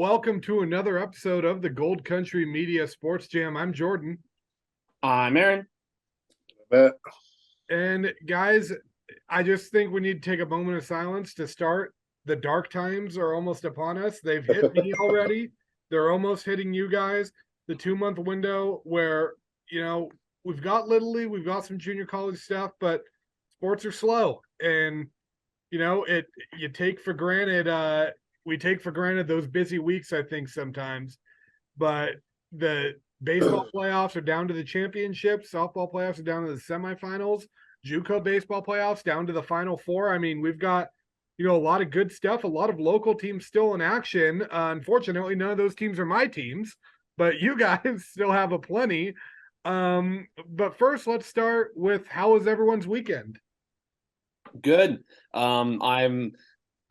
welcome to another episode of the Gold Country Media Sports Jam. I'm Jordan. I'm Aaron. And guys, I just think we need to take a moment of silence to start. The dark times are almost upon us. They've hit me already. They're almost hitting you guys. The 2-month window where, we've got Little League, we've got some junior college stuff, but sports are slow. And, you take for granted, we take for granted those busy weeks, I think, sometimes. But the baseball playoffs are down to the championship. Softball playoffs are down to the semifinals. JUCO baseball playoffs down to the Final Four. I mean, we've got, a lot of good stuff, a lot of local teams still in action. Unfortunately, none of those teams are my teams, but you guys still have a plenty. But first, let's start with how was everyone's weekend? Good.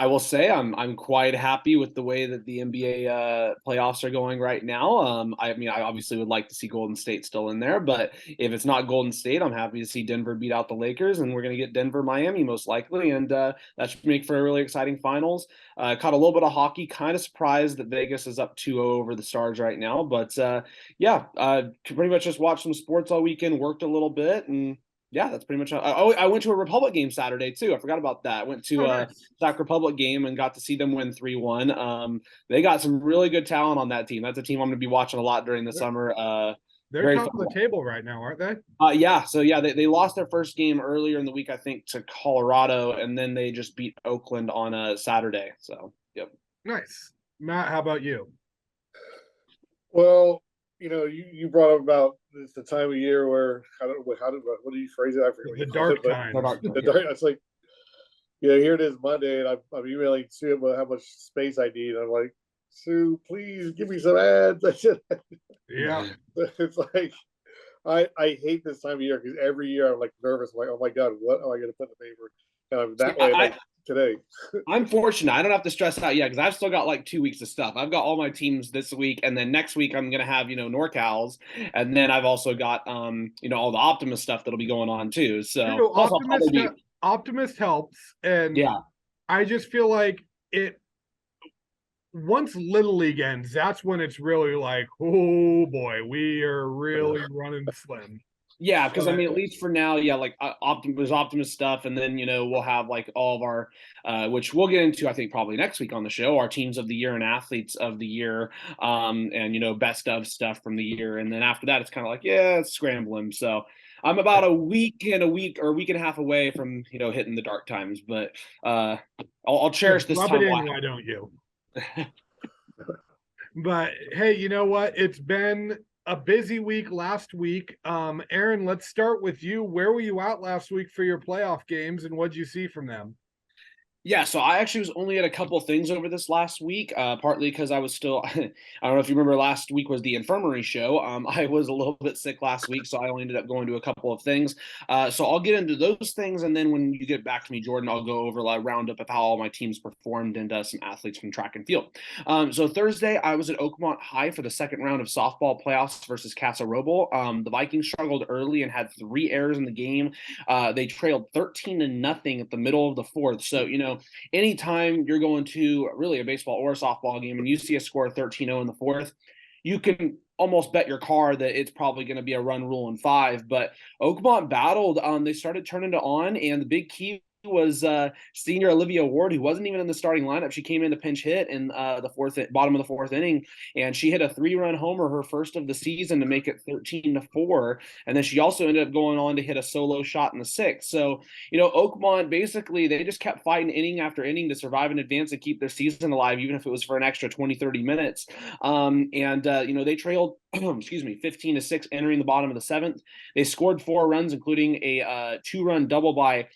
I will say I'm quite happy with the way that the NBA playoffs are going right now. I mean, I obviously would like to see Golden State still in there, but if it's not Golden State, I'm happy to see Denver beat out the Lakers, and we're going to get Denver, Miami most likely, and that should make for a really exciting finals. Caught a little bit of hockey. Kind of surprised that Vegas is up 2-0 over the Stars right now, but pretty much just watched some sports all weekend, worked a little bit, and yeah, that's pretty much. I went to a Republic game Saturday too. I forgot about that. I went to a Sac Republic game and got to see them win 3-1. They got some really good talent on that team. That's a team I'm going to be watching a lot during the summer. They're top of the table right now, aren't they? They lost their first game earlier in the week, I think, to Colorado, and then they just beat Oakland on a Saturday. So, yep. Nice. Matt, how about you? Well, you brought up about it's the time of year where what do you phrase it? I forget. The dark times. The dark. It's like, here it is Monday, and I'm emailing Sue about how much space I need. I'm like, Sue, please give me some ads. Yeah. It's like I hate this time of year because every year I'm like nervous. I'm like, oh my god, what am I going to put in the paper? And that way, today. I'm fortunate. I don't have to stress out yet because I've still got like 2 weeks of stuff. I've got all my teams this week, and then next week I'm gonna have NorCal's, and then I've also got all the Optimist stuff that'll be going on too. So Optimist helps, and yeah, I just feel like it. Once Little League ends, that's when it's really like, oh boy, we are really running slim. Yeah, because I mean, at least for now, like there's Optimus stuff, and then we'll have like all of our, which we'll get into, I think probably next week on the show, our teams of the year and athletes of the year, and best of stuff from the year, and then after that, it's kind of like it's scrambling. So I'm about a week and a half away from hitting the dark times, but I'll cherish this time. Rub it in, why don't you? But hey, you know what? It's been a busy week last week. Aaron, let's start with you. Where were you at last week for your playoff games, and what'd you see from them? Yeah, so I actually was only at a couple of things over this last week, partly because I was still, I don't know if you remember, last week was the infirmary show. I was a little bit sick last week, so I only ended up going to a couple of things. So I'll get into those things, and then when you get back to me, Jordan, I'll go over a roundup of how all my teams performed and some athletes from track and field. So Thursday, I was at Oakmont High for the second round of softball playoffs versus Casa Roble. The Vikings struggled early and had 3 errors in the game. They trailed 13-0 at the middle of the fourth. So, anytime you're going to really a baseball or a softball game and you see a score of 13-0 in the fourth, you can almost bet your car that it's probably going to be a run rule in 5. But Oakmont battled. They started turning it on, and the big key was senior Olivia Ward, who wasn't even in the starting lineup. She came in to pinch hit in the bottom of the fourth inning, and she hit a 3-run homer, her first of the season, to make it 13-4. And then she also ended up going on to hit a solo shot in the 6th. So Oakmont, basically they just kept fighting inning after inning to survive in advance and keep their season alive, even if it was for an extra 20-30 minutes. They trailed 15-6 entering the bottom of the 7th. They scored 4 runs, including a 2-run double by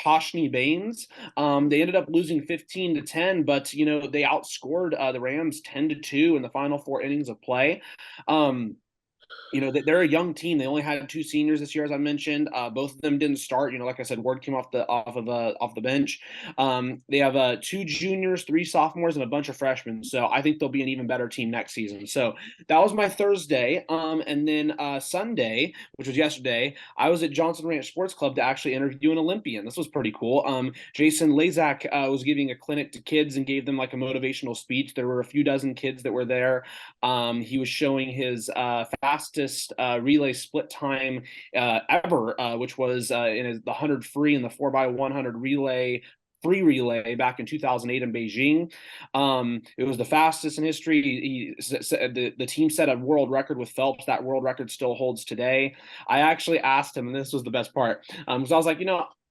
Koshni Baines. They ended up losing 15-10, but they outscored the Rams 10-2 in the final 4 innings of play. They're a young team. They only had 2 seniors this year, as I mentioned. Both of them didn't start. Like I said, word came off the bench. They have 2 juniors, 3 sophomores, and a bunch of freshmen. So I think they'll be an even better team next season. So that was my Thursday. And then Sunday, which was yesterday, I was at Johnson Ranch Sports Club to actually interview an Olympian. This was pretty cool. Jason Lazak was giving a clinic to kids and gave them like a motivational speech. There were a few dozen kids that were there. He was showing his fastest relay split time ever, which was in the 100 free and the 4x100 free relay back in 2008 in Beijing. It was the fastest in history. The team set a world record with Phelps. That world record still holds today. I actually asked him, and this was the best part, because I was like,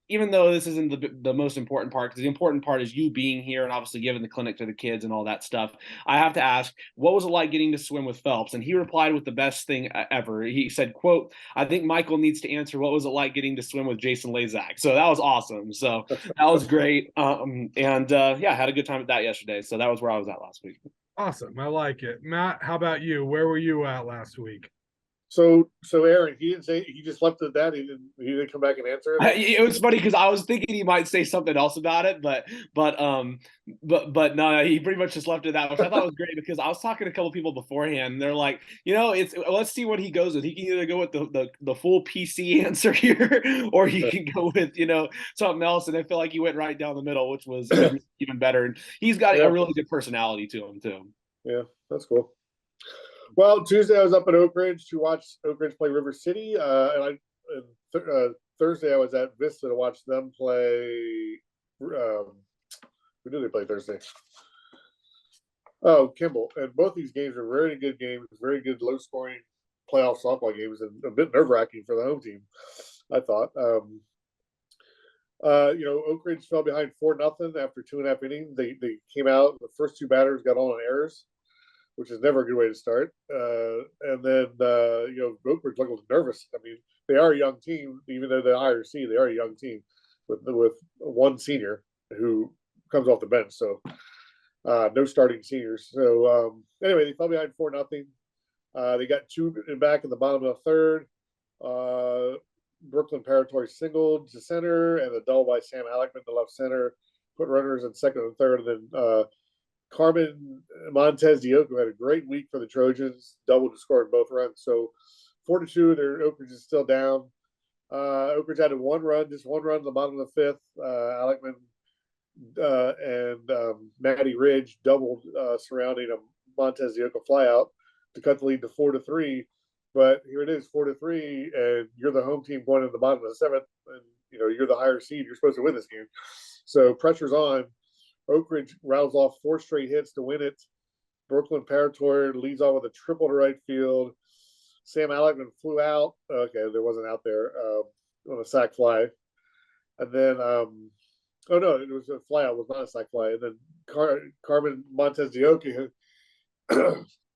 even though this isn't the most important part, because the important part is you being here and obviously giving the clinic to the kids and all that stuff, I have to ask, what was it like getting to swim with Phelps? And he replied with the best thing ever. He said, quote, "I think Michael needs to answer what was it like getting to swim with Jason Lazak." So that was awesome. So that was great. Yeah, had a good time at that yesterday. So that was where I was at last week. Awesome. I like it. Matt, how about you? Where were you at last week? So Aaron, he didn't say, he just left it at that. He didn't come back and answer it. It was funny because I was thinking he might say something else about it, but no, he pretty much just left it that, which I thought was great because I was talking to a couple of people beforehand. And they're like, let's see what he goes with. He can either go with the full PC answer here, or he can go with something else. And I feel like he went right down the middle, which was even better. And he's got a really good personality to him too. Yeah, that's cool. Well, Tuesday I was up at Oak Ridge to watch Oak Ridge play River City, and Thursday I was at Vista to watch them play. Who did they play Thursday? Oh, Kimball. And both these games are very good games, very good low-scoring playoff softball games, and a bit nerve-wracking for the home team, I thought. Oak Ridge fell behind 4-0 after 2.5 innings. They came out, the first 2 batters got all on errors, which is never a good way to start. And then, Oak Ridge looked nervous. I mean, they are a young team, even though they're higher seed, they are a young team with one senior who comes off the bench. So no starting seniors. So anyway, they fell behind 4-0. They got 2 back in the bottom of the third. Brooklyn Paratori singled to center, and the double by Sam Alekman to left center put runners in second and third. And then Carmen Montez Dioco had a great week for the Trojans, doubled to score in both runs. So 4-2, their Oak Ridge is still down. Oak Ridge added just one run in the bottom of the fifth. Alekman and Maddie Ridge doubled surrounding a Montez Dioco flyout to cut the lead to 4-3. But here it is, 4-3, and you're the home team going in the bottom of the seventh, and you're the higher seed. You're supposed to win this game. So pressure's on. Oak Ridge rattles off 4 straight hits to win it. Brooklyn Parator leads off with a triple to right field. Sam Alekman flew out. Okay, there wasn't out there on a sac fly. And then, it was a flyout. It was not a sac fly. And then Carmen Montez Dioco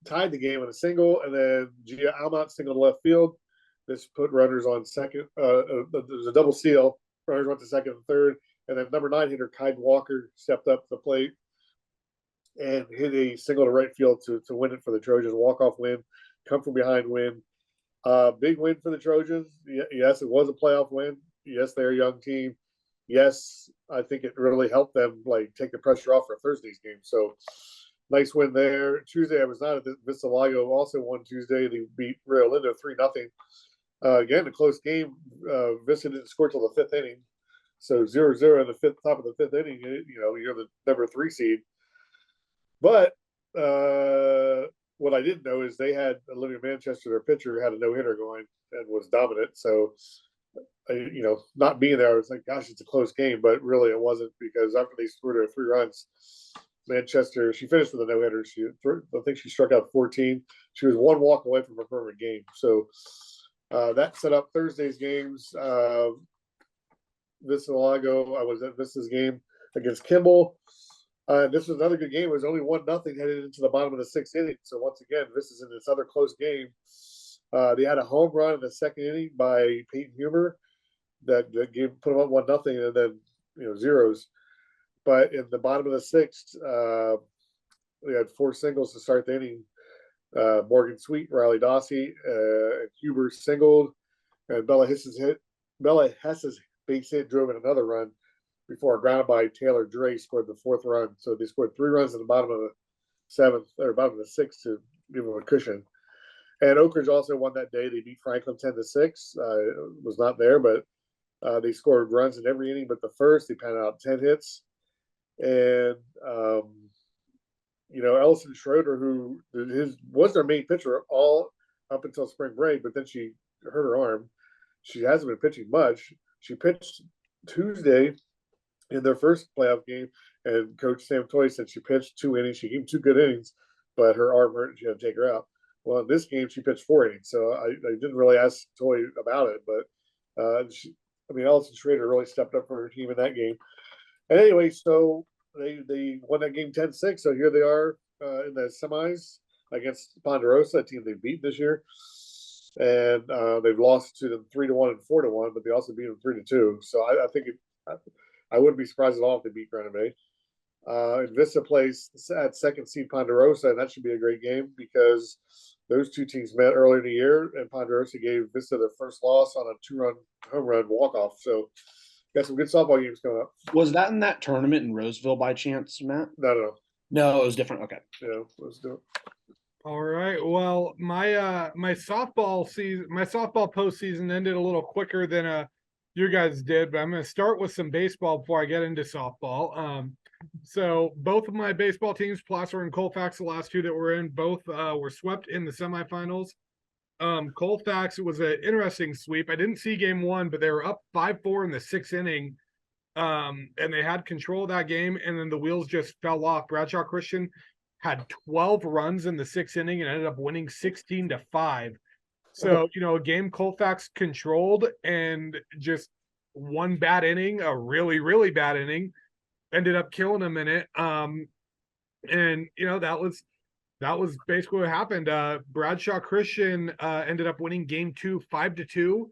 tied the game on a single, and then Gia Almont singled to left field. This put runners on second. There's a double steal. Runners went to second and third. And then number 9 hitter Kyden Walker stepped up to the plate and hit a single to right field to win it for the Trojans. Walk-off win, come from behind win. Big win for the Trojans. Yes, it was a playoff win. Yes, they're a young team. Yes, I think it really helped them take the pressure off for Thursday's game. So nice win there. Tuesday, I was not at the Vista Lago. Also won Tuesday. They beat Rio Lindo 3-0. Again, a close game. Vista didn't score till the 5th inning. So 0-0 in the top of the 5th inning, you're the number 3 seed. But what I didn't know is they had Olivia Manchester, their pitcher, had a no-hitter going and was dominant. So, not being there, I was like, gosh, it's a close game. But really it wasn't, because after they scored her 3 runs, Manchester, she finished with a no-hitter. I think she struck out 14. She was 1 walk away from a perfect game. So that set up Thursday's games. Vista Lago, I was at Vista's game against Kimball. This was another good game. It was only 1-0 headed into the bottom of the 6th inning. So once again, Vista's in this other close game. They had a home run in the 2nd inning by Peyton Humer that game put them up 1-0, and then zeros. But in the bottom of the 6th, we had 4 singles to start the inning. Morgan Sweet, Riley Dossie, and Huber singled, and Bella Hess's base hit drove in another run before a ground by Taylor Dre scored the fourth run. So they scored 3 runs in the bottom of the seventh or bottom of the sixth to give them a cushion. And Oak Ridge also won that day. They beat Franklin 10-6. Was not there, but they scored runs in every inning but the first. They pounded out 10 hits. And Ellison Schroeder, who was their main pitcher all up until spring break, but then she hurt her arm. She hasn't been pitching much. She pitched Tuesday in their first playoff game, and Coach Sam Toy said she pitched 2 innings. She gave 2 good innings, but her arm hurt and she had to take her out. Well, in this game, she pitched 4 innings, so I didn't really ask Toy about it, but Ellison Schrader really stepped up for her team in that game. And anyway, so they won that game 10-6, so here they are in the semis against Ponderosa, a team they beat this year. And they've lost to them 3-1 and 4-1, but they also beat them 3-2. So I think I wouldn't be surprised at all if they beat Granite Bay. And Vista plays at second seed Ponderosa, and that should be a great game because those 2 teams met earlier in the year, and Ponderosa gave Vista their first loss on a 2-run home run walk-off. So got some good softball games coming up. Was that in that tournament in Roseville by chance, Matt? No. No, it was different. Okay. Yeah, let's do it. All right. Well, my softball postseason ended a little quicker than you guys did, but I'm going to start with some baseball before I get into softball. So both of my baseball teams, Placer and Colfax, the last 2 that were in, both were swept in the semifinals. Colfax was an interesting sweep. I didn't see game 1, but they were up 5-4 in the 6th inning. And they had control of that game, and then the wheels just fell off. Bradshaw Christian had 12 runs in the 6th inning and ended up winning 16-5. So, a game Colfax controlled, and just one bad inning, a really, really bad inning, ended up killing them in it. And that was basically what happened. Bradshaw Christian ended up winning game 2 5-2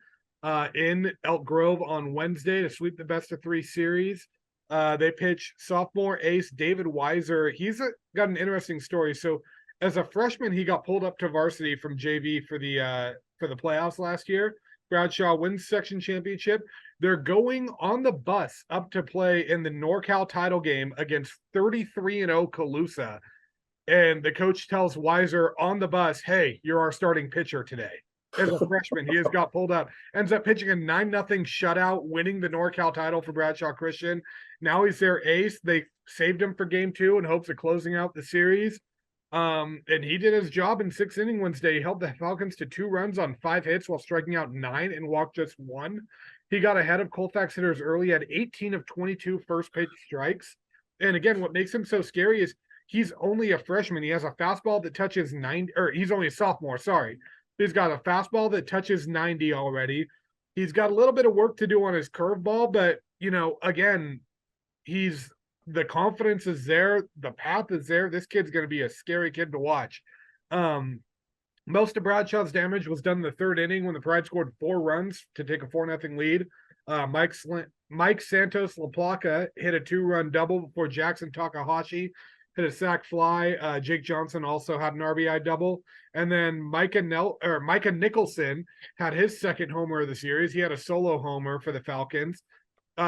in Elk Grove on Wednesday to sweep the best-of-3 series. They pitch sophomore ace David Weiser. He's got an interesting story. So as a freshman, he got pulled up to varsity from JV for the playoffs last year. Bradshaw wins section championship. They're going on the bus up to play in the NorCal title game against 33-0 Calusa. And the coach tells Weiser on the bus, "Hey, you're our starting pitcher today." As a freshman, he has got pulled up. Ends up pitching a 9-0 shutout, winning the NorCal title for Bradshaw Christian. Now he's their ace. They saved him for game 2 in hopes of closing out the series. And he did his job in 6th inning Wednesday. He held the Falcons to 2 runs on 5 hits while striking out 9 and walked just 1. He got ahead of Colfax hitters early, had 18 of 22 first pitch strikes. And again, what makes him so scary is he's only a freshman. He has a fastball that touches 90, or he's only a sophomore, sorry. He's got a fastball that touches 90 already. He's got a little bit of work to do on his curveball, but, again, the confidence is there. The path is there. This kid's going to be a scary kid to watch. Most of Bradshaw's damage was done in the 3rd inning when the Pride scored 4 runs to take a 4-0 lead. Mike Santos LaPlaca hit a 2-run double before Jackson Takahashi hit a sac fly. Jake Johnson also had an RBI double. And then Micah Nicholson had his 2nd homer of the series. He had a solo homer for the Falcons.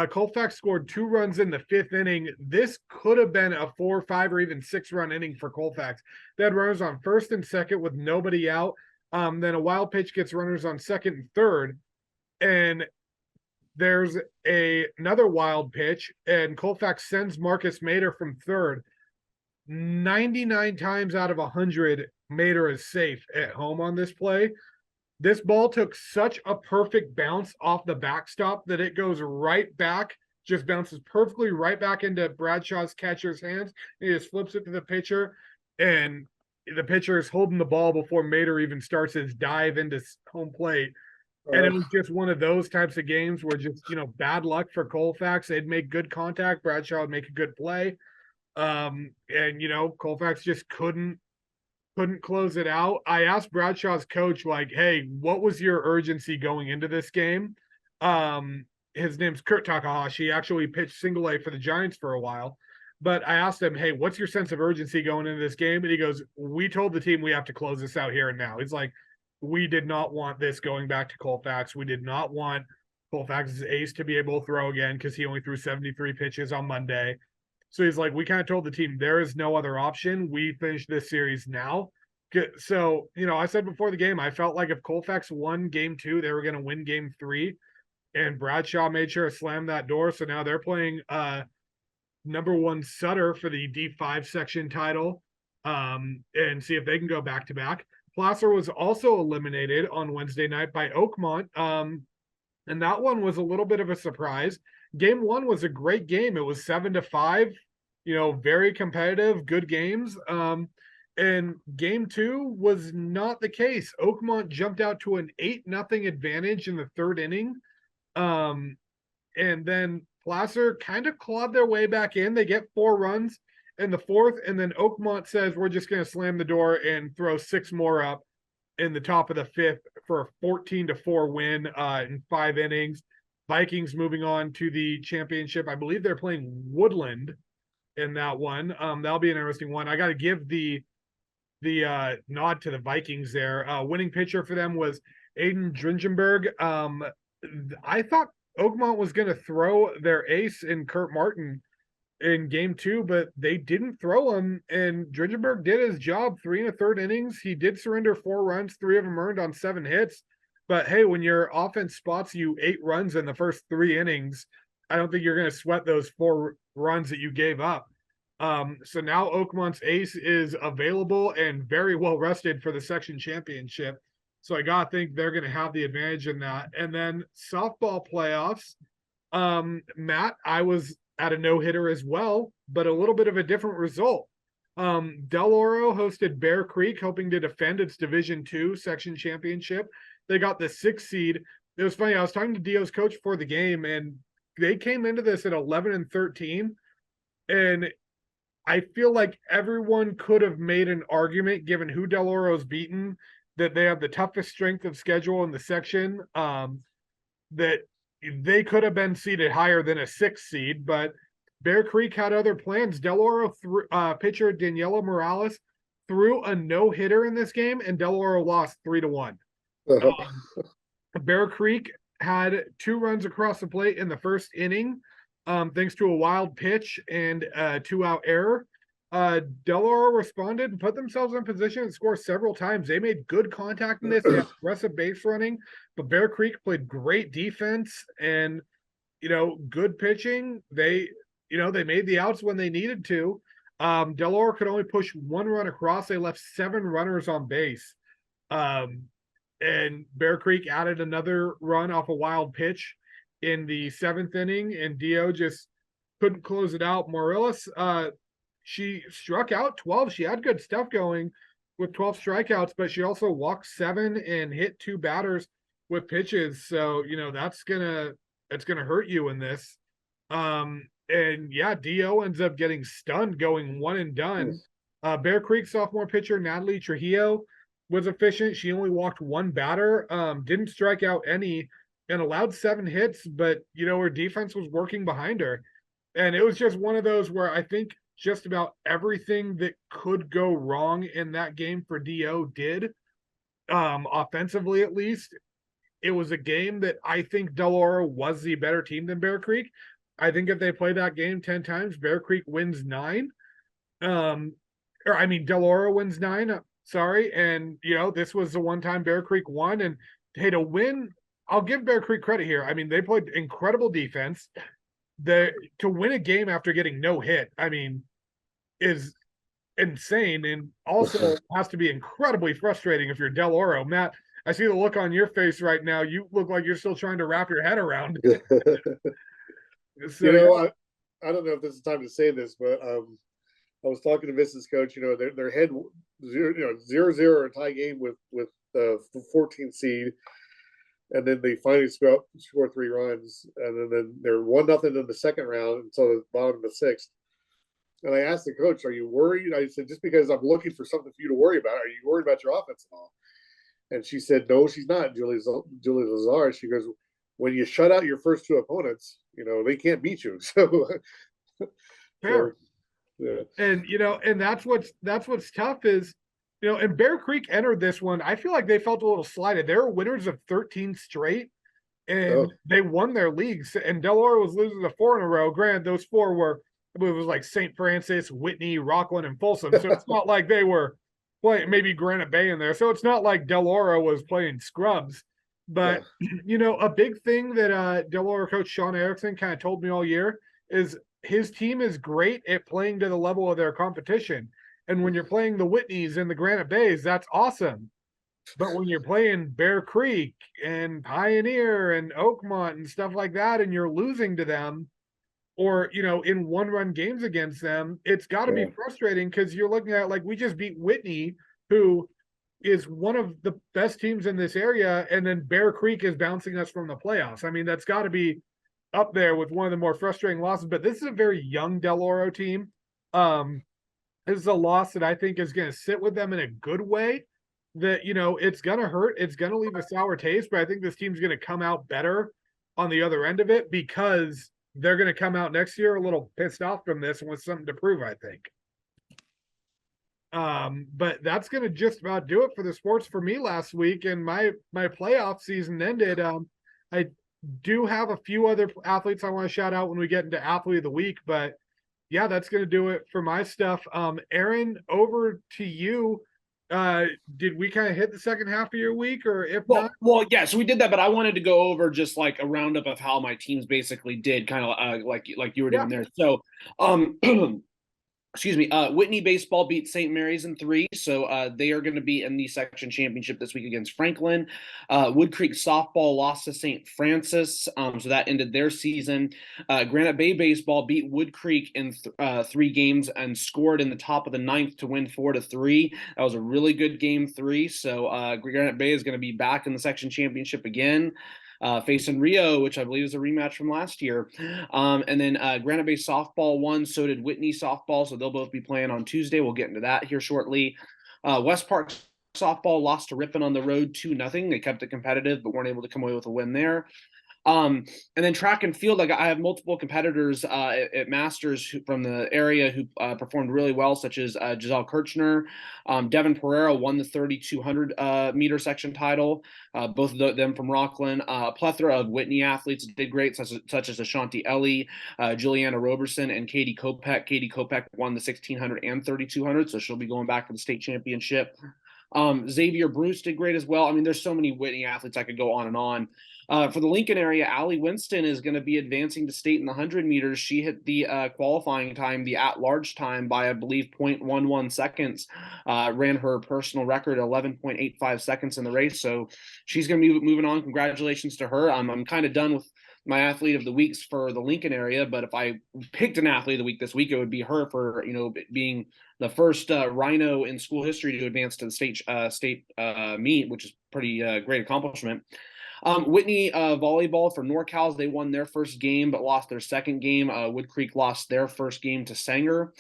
Colfax scored 2 runs in the 5th inning. This could have been a 4, 5, or even 6-run inning for Colfax. They had runners on 1st and 2nd with nobody out. Then a wild pitch gets runners on 2nd and 3rd. And there's another wild pitch, and Colfax sends Marcus Mader from 3rd. 99 times out of 100, Mader is safe at home on this play. This ball took such a perfect bounce off the backstop that it goes right back, just bounces perfectly right back into Bradshaw's catcher's hands. He just flips it to the pitcher, and the pitcher is holding the ball before Mader even starts his dive into home plate. And it was just one of those types of games where just, bad luck for Colfax. They'd make good contact. Bradshaw would make a good play. And Colfax just couldn't close it out. I asked Bradshaw's coach, hey, what was your urgency going into this game? His name's Kurt Takahashi. He actually pitched single A for the Giants for a while. But I asked him, hey, what's your sense of urgency going into this game? And he goes, we told the team we have to close this out here and now. He's like, we did not want this going back to Colfax. We did not want Colfax's ace to be able to throw again because he only threw 73 pitches on Monday. So he's like, we kind of told the team there is no other option. We finished this series now. So, I said before the game, I felt like if Colfax won game 2, they were going to win game 3. And Bradshaw made sure to slam that door. So now they're playing number 1 Sutter for the D5 section title and see if they can go back to back. Placer was also eliminated on Wednesday night by Oakmont. And that one was a little bit of a surprise. Game 1 was a great game. It was 7-5, very competitive, good games. And game 2 was not the case. Oakmont jumped out to an 8-0 advantage in the 3rd inning. And then Placer kind of clawed their way back in. They get 4 runs in the 4th, and then Oakmont says, we're just going to slam the door and throw 6 more up in the top of the 5th for a 14-4 win in 5 innings. Vikings moving on to the championship. I believe they're playing Woodland in that one. That'll be an interesting one. I got to give the nod to the Vikings there. Winning pitcher for them was Aiden Dringenberg. I thought Oakmont was going to throw their ace in Kurt Martin in game 2, but they didn't throw him, and Dringenberg did his job. 3 1/3 innings. He did surrender 4 runs, 3 of them earned on 7 hits. But hey, when your offense spots you 8 runs in the first 3 innings, I don't think you're going to sweat those 4 runs that you gave up. So now Oakmont's ace is available and very well rested for the section championship. So I gotta think they're gonna have the advantage in that. And then softball playoffs. Matt, I was at a no-hitter as well, but a little bit of a different result. Del Oro hosted Bear Creek, hoping to defend its Division II section championship. They got the 6th seed. It was funny, I was talking to Dio's coach before the game, and they came into this at 11-13. And I feel like everyone could have made an argument, given who Del Oro's beaten, that they have the toughest strength of schedule in the section, that they could have been seeded higher than a 6th seed, but Bear Creek had other plans. Del Oro pitcher Daniela Morales threw a no-hitter in this game, and Del Oro lost 3-1. Bear Creek had 2 runs across the plate in the 1st inning, thanks to a wild pitch and a 2-out error. Del Oro responded and put themselves in position and score several times. They made good contact in this. They had aggressive base running, but Bear Creek played great defense and, good pitching. They made the outs when they needed to. Del Oro could only push 1 run across. They left 7 runners on base. And Bear Creek added another run off a wild pitch in the 7th inning, and Dio just couldn't close it out. Morales, she struck out 12. She had good stuff going with 12 strikeouts, but she also walked 7 and hit 2 batters with pitches. So, that's gonna hurt you in this. And yeah, Dio ends up getting stunned, going 1 and done. Bear Creek sophomore pitcher Natalie Trujillo was efficient. She only walked 1 batter, didn't strike out any, and allowed 7 hits, but her defense was working behind her. And it was just one of those where I think just about everything that could go wrong in that game for Dio did, offensively at least. It was a game that I think Del Oro was the better team than Bear Creek. I think if they play that game 10 times, Bear Creek wins 9. Del Oro wins 9, sorry. And, this was the one time Bear Creek won. And hey, to win, I'll give Bear Creek credit here. They played incredible defense. To win a game after getting no hit, is insane, and also has to be incredibly frustrating if you're Del Oro. Matt, I see the look on your face right now. You look like you're still trying to wrap your head around it. So, I don't know if this is time to say this, but I was talking to Vista's coach. Their head 0-0 a tie game with the 14th seed. And then they finally score 3 runs, and then they're 1-0 in the 2nd round until the bottom of the 6th. And I asked the coach, "Are you worried?" I said, "Just because I'm looking for something for you to worry about. Are you worried about your offense at all?" And she said, "No, she's not." Julie Lazar. She goes, "When you shut out your first 2 opponents, they can't beat you." So, fair. Yeah. And and that's what's tough is, and Bear Creek entered this one. I feel like they felt a little slighted. They were winners of 13 straight, and they won their leagues. And Del Oro was losing to 4 in a row. Granted, those 4 were, it was like St. Francis, Whitney, Rockland, and Folsom. So it's not like they were playing maybe Granite Bay in there. So it's not like Del Oro was playing scrubs. But a big thing that Del Oro coach Sean Erickson kind of told me all year is his team is great at playing to the level of their competition. And when you're playing the Whitneys and the Granite Bays, that's awesome. But when you're playing Bear Creek and Pioneer and Oakmont and stuff like that, and you're losing to them, or in one-run games against them, it's got to be frustrating because you're looking at, like, we just beat Whitney, who is one of the best teams in this area, and then Bear Creek is bouncing us from the playoffs. I mean, that's got to be up there with one of the more frustrating losses. But this is a very young Del Oro team. This is a loss that I think is going to sit with them in a good way. That it's going to hurt. It's going to leave a sour taste. But I think this team's going to come out better on the other end of it because they're going to come out next year a little pissed off from this and with something to prove, I think. But that's going to just about do it for the sports for me last week. And my playoff season ended. I do have a few other athletes I want to shout out when we get into athlete of the week, but yeah, that's going to do it for my stuff. Aaron, over to you. Did we kind of hit the second half of your week, or if not? Well, yeah, so we did that, but I wanted to go over just like a roundup of how my teams basically did, kind of like you were doing there. So, excuse me, Whitney baseball beat St. Mary's in 3, so they are going to be in the section championship this week against Franklin. Wood Creek softball lost to St. Francis, so that ended their season. Granite Bay baseball beat Wood Creek in 3 games and scored in the top of the 9th to win 4-3. That was a really good game 3, so Granite Bay is going to be back in the section championship again. Facing Rio, which I believe is a rematch from last year. And then Granite Bay softball won, so did Whitney softball, so they'll both be playing on Tuesday. We'll get into that here shortly. West Park softball lost to Ripon on the road 2-0. They kept it competitive, but weren't able to come away with a win there. And then track and field, like I have multiple competitors at Masters from the area who performed really well, such as Giselle Kirchner. Devin Pereira won the 3,200 meter section title. Both of them from Rockland. A plethora of Whitney athletes did great, such as Ashanti Ellie, Juliana Roberson, and Katie Kopech. Katie Kopech won the 1,600 and 3,200, so she'll be going back for the state championship. Xavier Bruce did great as well. I mean, there's so many Whitney athletes, I could go on and on. For the Lincoln area, Allie Winston is going to be advancing to state in the 100 meters. She hit the qualifying time, the at-large time, by, I believe, 0.11 seconds. Ran her personal record, 11.85 seconds in the race. So she's going to be moving on. Congratulations to her. I'm kind of done with my athlete of the weeks for the Lincoln area, but if I picked an athlete of the week this week, it would be her for, being the first Rhino in school history to advance to the state meet, which is pretty great accomplishment. Whitney volleyball for NorCals, they won their first game but lost their second game. Wood Creek lost their first game to Sanger.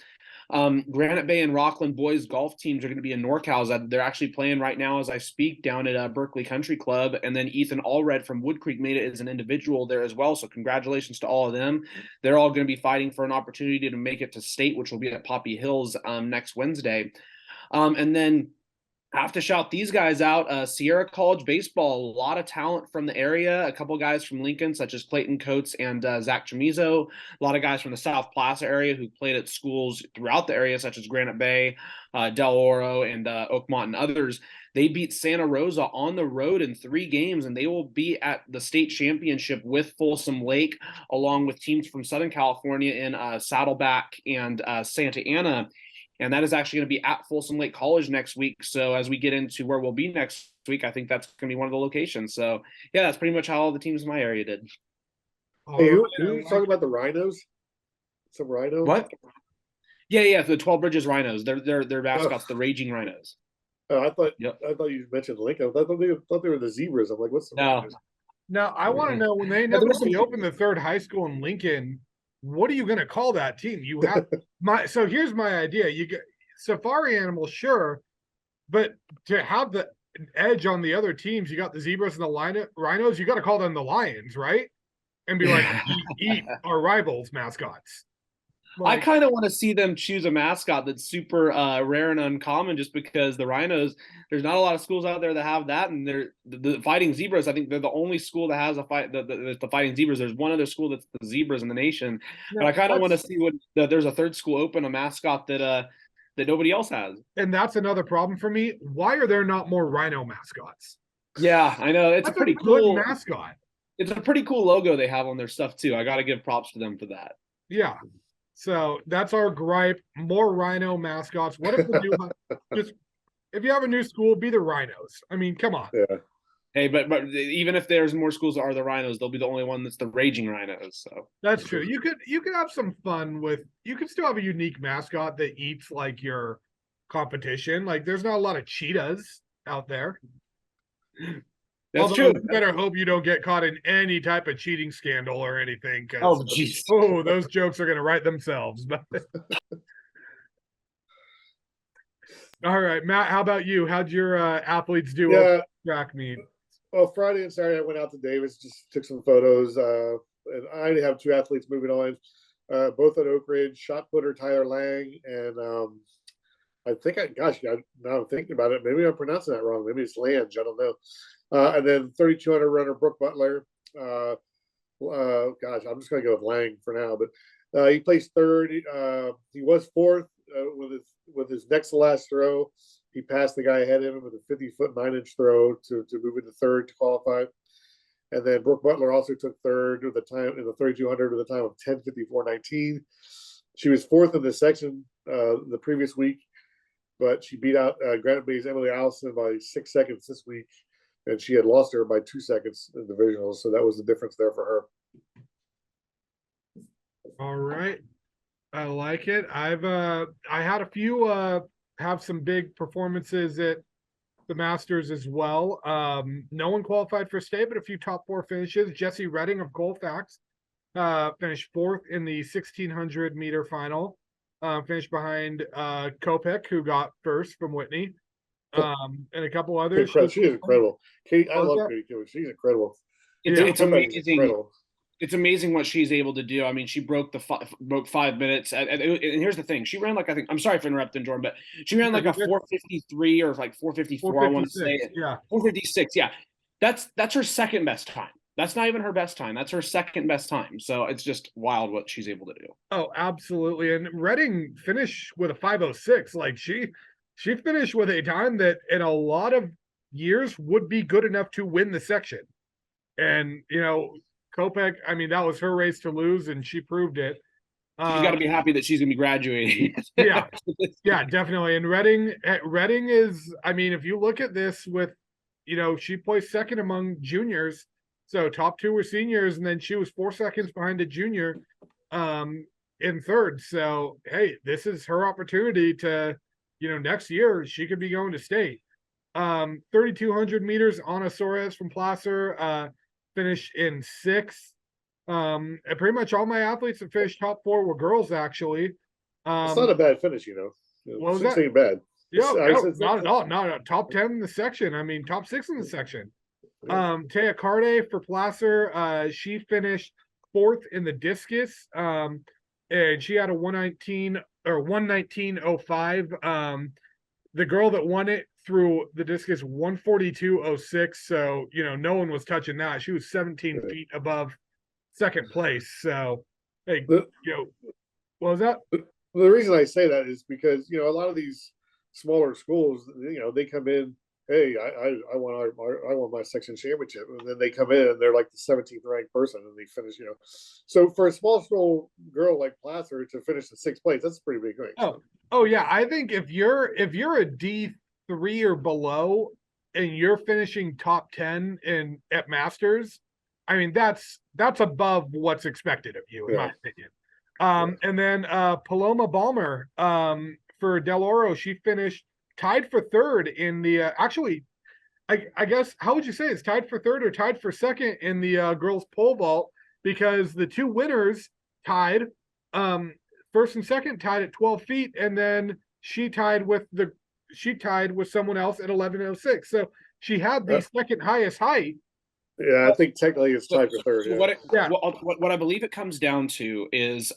Granite Bay and Rockland boys golf teams are going to be in NorCals. They're actually playing right now as I speak down at Berkeley Country Club. And then Ethan Allred from Wood Creek made it as an individual there as well. So congratulations to all of them. They're all going to be fighting for an opportunity to make it to state, which will be at Poppy Hills next Wednesday. And then I have to shout these guys out. Sierra College baseball, a lot of talent from the area. A couple guys from Lincoln, such as Clayton Coates and Zach Chamizo. A lot of guys from the South Plaza area who played at schools throughout the area, such as Granite Bay, Del Oro, and Oakmont, and others. They beat Santa Rosa on the road in 3 games, and they will be at the state championship with Folsom Lake, along with teams from Southern California in Saddleback and Santa Ana. And that is actually going to be at Folsom Lake College next week. So as we get into where we'll be next week, I think that's going to be one of the locations. So yeah, that's pretty much how all the teams in my area did. Hey, who are you talking about, the Rhinos? Some Rhino? What? Yeah, the 12 Bridges Rhinos. Their mascots, the Raging Rhinos. Oh, I thought you mentioned Lincoln. I thought they were the Zebras. I'm like, what's the No. Rhinos? Now I want to know, when they inevitably open the 3rd high school in Lincoln, what are you going to call that team? You have so here's my idea. You get safari animals, sure, but to have the edge on the other teams, you got the zebras and the rhinos, you got to call them the Lions, right? And be like, eat our rivals' mascots. I Like, kind of want to see them choose a mascot that's super rare and uncommon, just because the Rhinos. There's not a lot of schools out there that have that, and they're the Fighting Zebras. I think they're the only school that has a fight. The Fighting Zebras. There's one other school that's the Zebras in the nation, but no, I kind of want to that's see what that there's a third school open a mascot that nobody else has. and that's another problem for me. Why are there not more Rhino mascots? Yeah, I know it's a That's a pretty good cool. mascot. It's a pretty cool logo they have on their stuff too. I got to give props to them for that. Yeah. So that's our gripe. More Rhino mascots. What if the new just if you have a new school, be the Rhinos? I mean, come on. Yeah. Hey, but even if there's more schools that are the Rhinos, they'll be the only one that's the Raging Rhinos. So That's true. You could have some fun with you could still have a unique mascot that eats like your competition. Like there's not a lot of cheetahs out there. that's Although true. you better hope you don't get caught in any type of cheating scandal or anything, Oh, because jeez. oh, those jokes are gonna write themselves. But all right, Matt, how about you? How'd your athletes do over Yeah. the track meet? Well, Friday and Saturday, I went out to Davis, just took some photos. And I have two athletes moving on, both at Oak Ridge, shot putter Tyler Lang, and I think now I'm thinking about it, maybe I'm pronouncing that wrong. Maybe it's Lange, I don't know. And then 3,200 runner Brooke Butler. I'm just going to go with Lang for now, but he placed third. He was fourth with his next to last throw. He passed the guy ahead of him with a 50-foot 9-inch throw to move into third to qualify. And then Brooke Butler also took third with the time in the 3,200 with a time of 10:54.19. She was fourth in the section the previous week, but she beat out Granite Bay's Emily Allison by 6 seconds this week, and she had lost her by 2 seconds in divisionals. So that was the difference there for her. All right. I like it. I had a few have some big performances at the Masters as well. No one qualified for state, but a few top four finishes. Jesse Redding of Colfax finished fourth in the 1,600 meter final. Finished behind Kopek, who got first from Whitney. And a couple others. She is incredible. Kate, I What was love that? Katie. She's incredible. It's, Yeah, it's Kopech is amazing. incredible. It's amazing what she's able to do. I mean, she broke 5 minutes. And here's the thing: she ran like I'm sorry for interrupting, Jordan, but she ran like a 4:53 or like 4:54. I want to say 4:56, yeah. 4:56. Yeah, that's her second best time. That's not even her best time. That's her second best time. So it's just wild what she's able to do. Oh, absolutely. And Redding finished with a 5:06. Like she finished with a time that in a lot of years would be good enough to win the section. And Kopech, I mean, that was her race to lose, and she proved it. She's got to be happy that she's gonna be graduating. Yeah, yeah, definitely. And Redding is, I mean, if you look at this with, she placed second among juniors. So top two were seniors, and then she was 4 seconds behind a junior in third. So, hey, this is her opportunity to, next year she could be going to state. 3,200 meters, Ana Soares from Placer finished in sixth. And pretty much all my athletes that finished top four were girls, actually. It's not a bad finish, What was Six that? ain't bad. Yeah, It's not at all. Not a top 10 in the section. I mean, top 6 in the section. Taya Carde for Placer, she finished fourth in the discus. And she had a 119 or 119.05. The girl that won it through the discus 142.06. So, no one was touching that. She was 17 feet above second place. So, hey, what was that? The reason I say that is because, a lot of these smaller schools, they come in, hey, I want my section championship, and then they come in and they're like the 17th ranked person, and they finish, So for a small school girl like Placer to finish in sixth place, that's a pretty big thing. Oh yeah, I think if you're a D3 or below, and you're finishing top 10 at Masters, I mean that's above what's expected of you, in my opinion. And then Paloma Balmer for Del Oro, she finished tied for third in the actually, I guess, how would you say it's tied for third or tied for second in the girls pole vault, because the two winners tied, first and second tied at 12 feet, and then she tied with someone else at 11.06. So she had the second highest height. Yeah, I think technically it's tied for third. So what I believe it comes down to is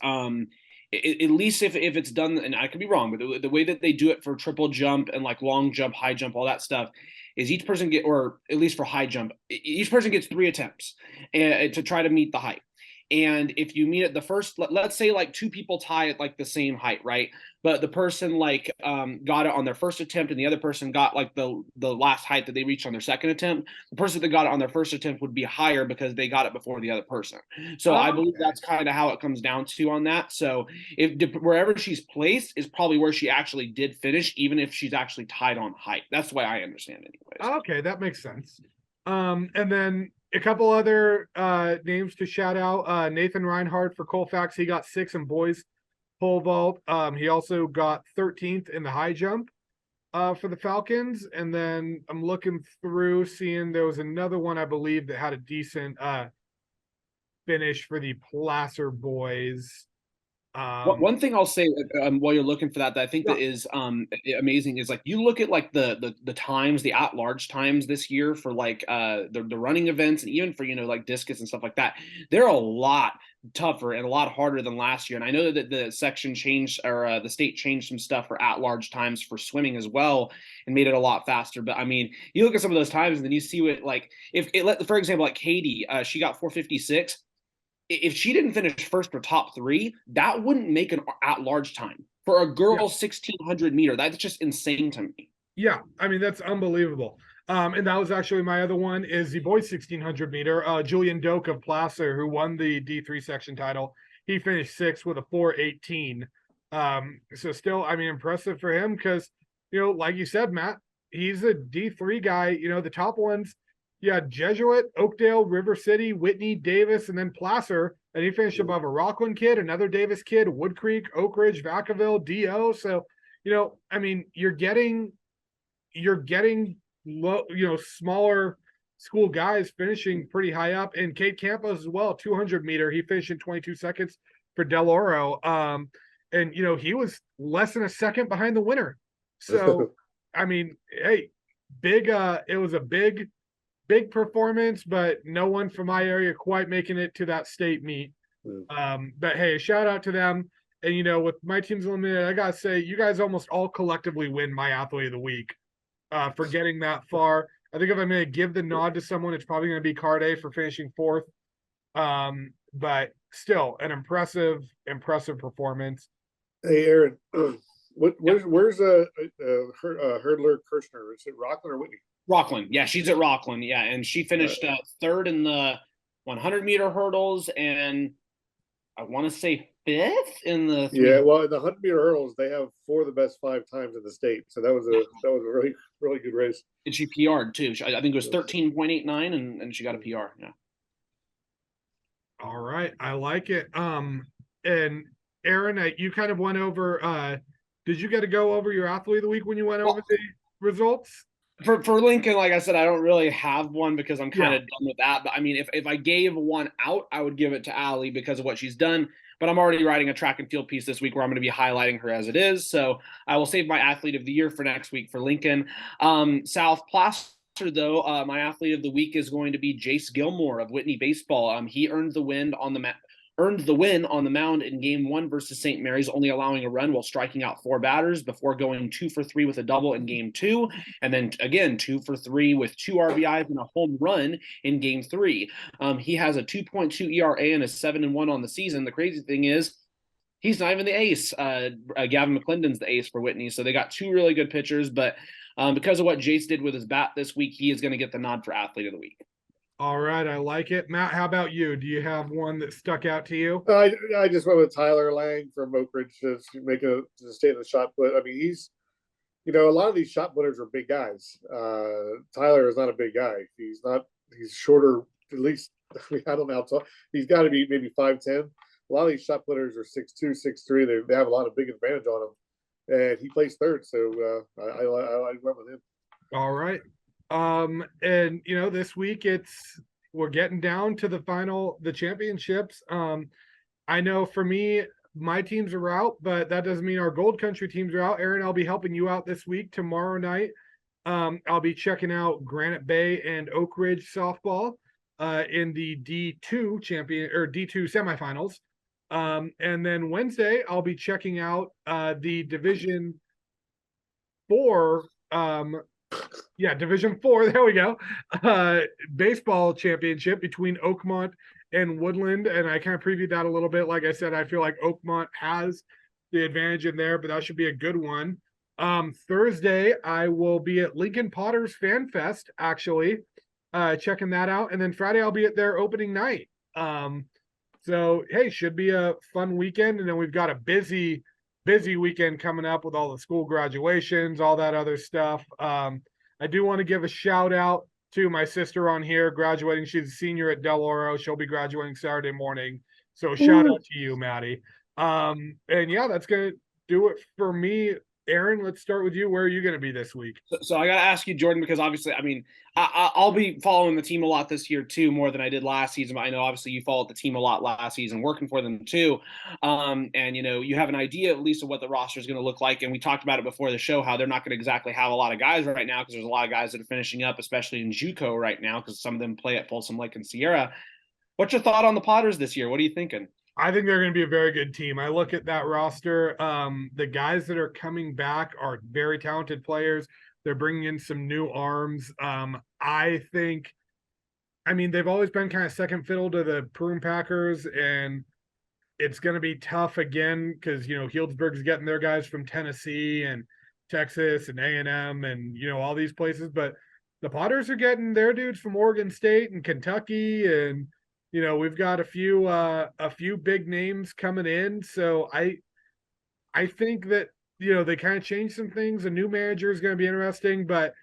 at least if it's done, and I could be wrong, but the way that they do it for triple jump and like long jump, high jump, all that stuff, is each person or at least for high jump, each person gets 3 attempts to try to meet the height. And if you meet it the first, let's say like 2 people tie at like the same height, right? But the person like got it on their first attempt and the other person got like the last height that they reached on their second attempt, the person that got it on their first attempt would be higher because they got it before the other person. So I believe that's kind of how it comes down to on that. So if wherever she's placed is probably where she actually did finish, even if she's actually tied on height. That's the way I understand it anyways. Okay, that makes sense. And then a couple other names to shout out. Nathan Reinhardt for Colfax, he got 6 in boys pole vault. He also got 13th in the high jump for the Falcons. And then I'm looking through, seeing there was another one I believe that had a decent finish for the Placer boys. One thing I'll say while you're looking for that I think that is amazing is like you look at like the times, the at-large times this year for like the running events and even for like discus and stuff like that, they're a lot tougher and a lot harder than last year. And I know that the section changed or the state changed some stuff for at-large times for swimming as well and made it a lot faster. But I mean, you look at some of those times and then you see what like if it for example like Katie, she got 4:56. If she didn't finish first or top 3, that wouldn't make an at-large time for a girl 1600 meter. That's just insane to me. Yeah, I mean that's unbelievable. And that was actually my other one is the boys 1600 meter. Julian Doak of Placer, who won the D3 section title, he finished 6th with a 4:18. So still, I mean, impressive for him because like you said, Matt, he's a D3 guy. The top ones. Yeah, Jesuit, Oakdale, River City, Whitney, Davis, and then Placer. And he finished above a Rockland kid, another Davis kid, Wood Creek, Oak Ridge, Vacaville, DO. So, I mean, you're getting low, smaller school guys finishing pretty high up. And Kate Campos as well, 200 meter. He finished in 22 seconds for Del Oro. And he was less than a second behind the winner. So, I mean, hey, it was a big performance, but no one from my area quite making it to that state meet. But hey, shout out to them. And with my team's eliminated, I gotta say, you guys almost all collectively win my athlete of the week for getting that far. I think if I'm gonna give the nod to someone, it's probably gonna be Carde for finishing 4th. But still an impressive performance. Hey Aaron, where's Hurdler Kirshner? Is it Rockland or Whitney? Rockland, yeah, she's at Rockland, yeah, and she finished 3rd in the 100 meter hurdles, and I want to say 5th in the well, in the 100 meter hurdles, they have 4 of the best 5 times in the state, so that was a really good race. And she PR'd too. I think it was 13.89, and she got a PR. Yeah. All right, I like it. And Aaron, you kind of went over. Did you get to go over your athlete of the week when you went over the results? For Lincoln, like I said, I don't really have one because I'm kind of done with that. But I mean, if I gave one out, I would give it to Allie because of what she's done. But I'm already writing a track and field piece this week where I'm going to be highlighting her as it is. So I will save my athlete of the year for next week for Lincoln. South Placer, though, my athlete of the week is going to be Jace Gilmore of Whitney Baseball. He earned the win on the mound in game 1 versus St. Mary's, only allowing a run while striking out 4 batters before going 2 for 3 with a double in game 2. And then again, 2 for 3 with 2 RBIs and a home run in game 3. He has a 2.2 ERA and a 7-1 on the season. The crazy thing is he's not even the ace. Gavin McClendon's the ace for Whitney. So they got 2 really good pitchers, but because of what Jace did with his bat this week, he is going to get the nod for athlete of the week. All right, I like it. Matt, how about you? Do you have one that stuck out to you? I just went with Tyler Lang from Oak Ridge to stay in the shot put. I mean, he's, a lot of these shot putters are big guys. Tyler is not a big guy. He's shorter, at least. I mean, I don't know how tall. He's got to be maybe 5'10". A lot of these shot putters are 6'2", 6'3". They have a lot of big advantage on him. And he plays 3rd, so I went with him. All right. And this week we're getting down to the championships. I know for me, my teams are out, but that doesn't mean our Gold Country teams are out. Aaron, I'll be helping you out this week. Tomorrow night, I'll be checking out Granite Bay and Oak Ridge softball in the D2 champion or D2 semifinals. And then Wednesday, I'll be checking out the Division 4. Division 4. There we go. Baseball championship between Oakmont and Woodland, and I kind of previewed that a little bit. Like I said, I feel like Oakmont has the advantage in there, but that should be a good one. Thursday, I will be at Lincoln Potters Fan Fest, actually, checking that out, and then Friday I'll be at their opening night. So hey, should be a fun weekend, and then we've got a busy weekend coming up with all the school graduations, all that other stuff. I do want to give a shout out to my sister on here graduating. She's a senior at Del Oro. She'll be graduating Saturday morning. So shout out to you, Maddie. And yeah, that's gonna do it for me. Aaron, let's start with you. Where are you going to be this week? So I got to ask you, Jordan, because obviously, I mean, I'll be following the team a lot this year too, more than I did last season. But I know obviously you followed the team a lot last season, working for them too. And you have an idea at least of what the roster is going to look like. And we talked about it before the show, how they're not going to exactly have a lot of guys right now because there's a lot of guys that are finishing up, especially in JUCO right now, because some of them play at Folsom Lake and Sierra. What's your thought on the Potters this year? What are you thinking? I think they're going to be a very good team. I look at that roster. The guys that are coming back are very talented players. They're bringing in some new arms. I mean, they've always been kind of second fiddle to the Prune Packers, and it's going to be tough again because, Healdsburg's getting their guys from Tennessee and Texas and A&M and, all these places. But the Potters are getting their dudes from Oregon State and Kentucky, and we've got a few big names coming in. So I think that, they kind of changed some things. A new manager is going to be interesting, but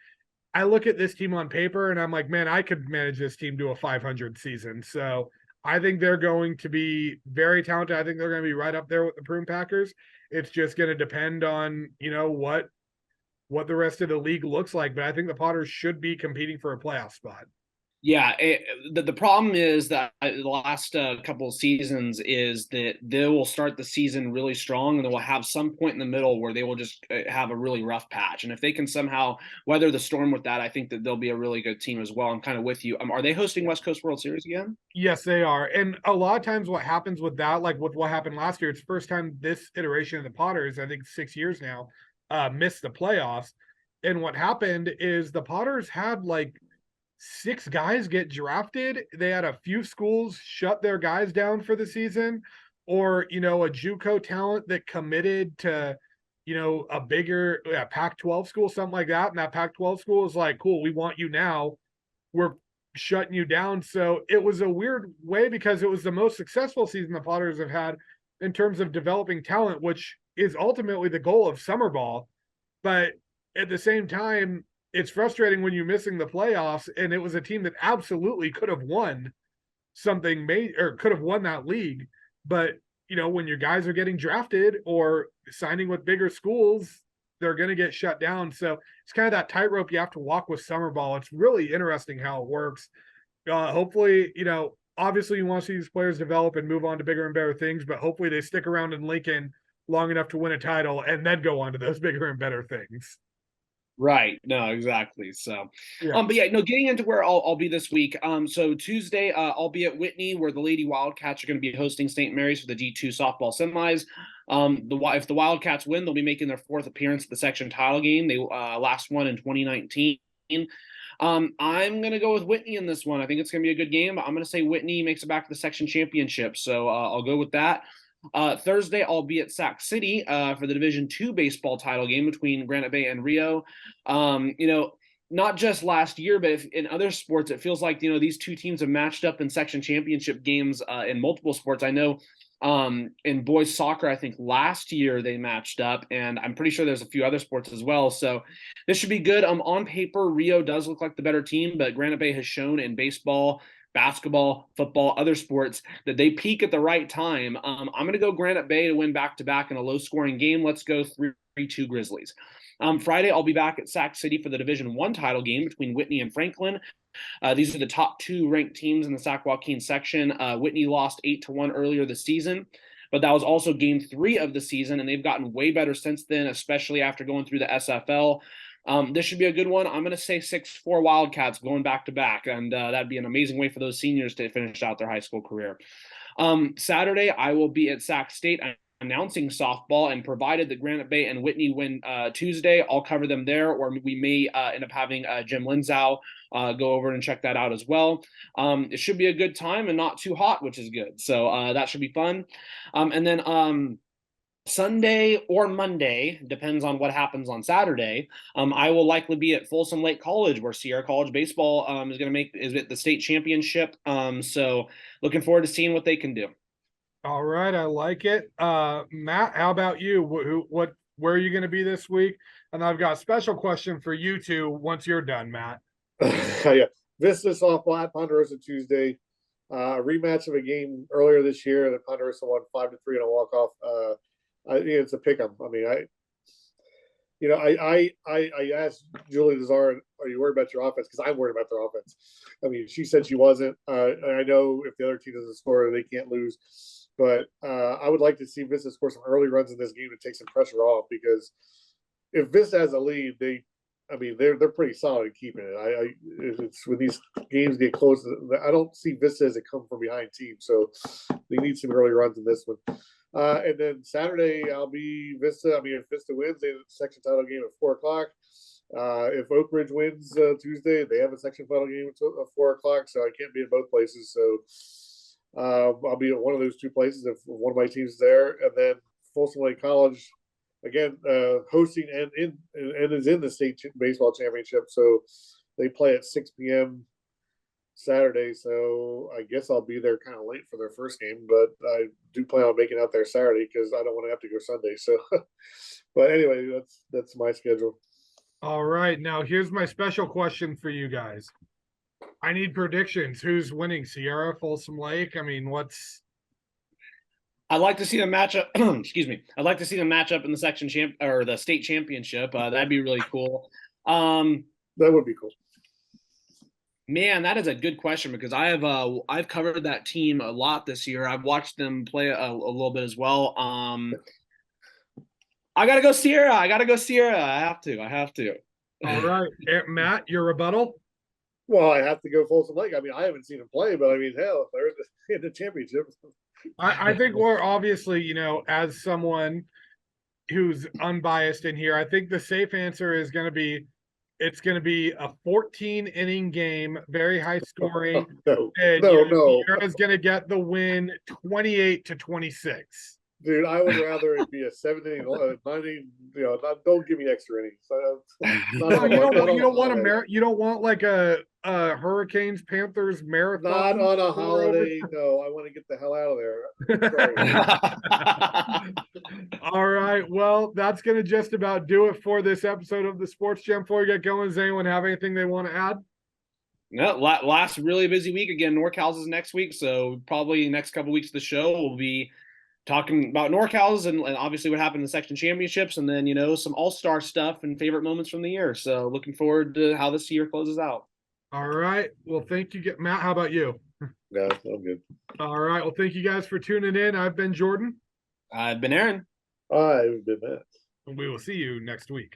I look at this team on paper and I'm like, man, I could manage this team to a 500 season. So I think they're going to be very talented. I think they're going to be right up there with the Prune Packers. It's just going to depend on, what the rest of the league looks like. But I think the Potters should be competing for a playoff spot. Yeah, the problem is that the last couple of seasons is that they will start the season really strong, and they will have some point in the middle where they will just have a really rough patch. And if they can somehow weather the storm with that, I think that they'll be a really good team as well. I'm kind of with you. Are they hosting West Coast World Series again? Yes, they are. And a lot of times what happens with that, like with what happened last year, it's the first time this iteration of the Potters, I think 6 years now, missed the playoffs. And what happened is the Potters had 6 guys get drafted. They had a few schools shut their guys down for the season, or a JUCO talent that committed to a bigger Pac-12 school, something like that, and that Pac-12 school is like, cool, we want you now, we're shutting you down. So it was a weird way because it was the most successful season the Potters have had in terms of developing talent, which is ultimately the goal of summer ball. But at the same time, it's frustrating when you're missing the playoffs, and it was a team that absolutely could have won something or could have won that league. But, when your guys are getting drafted or signing with bigger schools, they're going to get shut down. So it's kind of that tightrope you have to walk with summer ball. It's really interesting how it works. Hopefully, obviously you want to see these players develop and move on to bigger and better things, but hopefully they stick around in Lincoln long enough to win a title and then go on to those bigger and better things. Right. No, exactly. So, Yeah. but yeah, no, getting into where I'll be this week. So Tuesday, I'll be at Whitney, where the Lady Wildcats are going to be hosting St. Mary's for the D2 softball semis. If the Wildcats win, they'll be making their 4th appearance at the section title game. They last won in 2019. I'm going to go with Whitney in this one. I think it's going to be a good game. I'm going to say Whitney makes it back to the section championship. So I'll go with that. Thursday, I'll be at Sac City for the Division II baseball title game between Granite Bay and Rio. Not just last year, but in other sports, it feels like, these two teams have matched up in section championship games in multiple sports. I know in boys soccer, I think last year they matched up, and I'm pretty sure there's a few other sports as well. So this should be good. On paper, Rio does look like the better team, but Granite Bay has shown in baseball, basketball, football, other sports that they peak at the right time. I'm going to go Granite Bay to win back-to-back in a low-scoring game. Let's go 3-2 Grizzlies. Friday, I'll be back at Sac City for the Division I title game between Whitney and Franklin. These are the top 2 ranked teams in the Sac Joaquin section. Whitney lost 8-1 earlier this season, but that was also game 3 of the season, and they've gotten way better since then, especially after going through the SFL. This should be a good one. I'm going to say 6-4 Wildcats going back-to-back, and that'd be an amazing way for those seniors to finish out their high school career. Saturday, I will be at Sac State announcing softball, and provided that Granite Bay and Whitney win Tuesday, I'll cover them there, or we may end up having Jim Linzau go over and check that out as well. It should be a good time and not too hot, which is good. So that should be fun. And then Sunday or Monday, depends on what happens on Saturday. I will likely be at Folsom Lake College, where Sierra College baseball is going to is at the state championship. So looking forward to seeing what they can do. All right, I like it. Matt, how about you? Where are you going to be this week? And I've got a special question for you two once you're done, Matt. Yeah, Vista softball at Ponderosa Tuesday. A rematch of a game earlier this year that Ponderosa won 5-3 on a walk off. I think it's a pick 'em. I mean, I asked Julie Lazar, "Are you worried about your offense?" Because I'm worried about their offense. I mean, she said she wasn't. I know if the other team doesn't score, they can't lose. But I would like to see Vista score some early runs in this game to take some pressure off, because if Vista has a lead, they're pretty solid in keeping it. It's when these games get close, I don't see Vista as a come from behind team, so they need some early runs in this one. And then Saturday, I'll be Vista. I mean, if Vista wins, they have a section title game at 4:00. If Oak Ridge wins Tuesday, they have a section final game at 4:00. So I can't be in both places. So I'll be at one of those two places if one of my teams is there. And then Folsom Lake College, again, hosting and is in the state baseball championship. So they play at 6 p.m. Saturday. So I guess I'll be there kind of late for their first game, but I do plan on making out there Saturday because I don't want to have to go Sunday. So, but anyway, that's my schedule. All right, now here's my special question for you guys. I need predictions. Who's winning, Sierra, Folsom Lake? I mean, I'd like to see the matchup. Excuse me. I'd like to see the matchup in the section or the state championship. That'd be really cool. That would be cool. Man, that is a good question, because I've covered that team a lot this year. I've watched them play a little bit as well. I gotta go Sierra. I have to. all right, Matt, your rebuttal? Well, I have to go Folsom Lake. I mean, I haven't seen them play, but I mean, hell, they're in the championship. I think we're obviously, as someone who's unbiased in here, I think the safe answer is going to be, it's going to be a 14-inning game, very high scoring. No. Sierra's going to get the win 28-26. Dude, I would rather it be a 7-inning, 9-inning. Don't give me extra innings. You don't want like a Hurricanes Panthers marathon. Not on a holiday. No, I want to get the hell out of there. All right. Well, that's going to just about do it for this episode of the Sports Gem. Before we get going, does anyone have anything they want to add? No, last really busy week. Again, NorCal's is next week, so probably next couple weeks of the show we'll be talking about NorCal's and obviously what happened in the section championships, and then some all-star stuff and favorite moments from the year. So looking forward to how this year closes out. All right. Well, thank you, Matt. How about you? No, I'm good. All right. Well, thank you guys for tuning in. I've been Jordan. I've been Aaron. I've been Matt. And we will see you next week.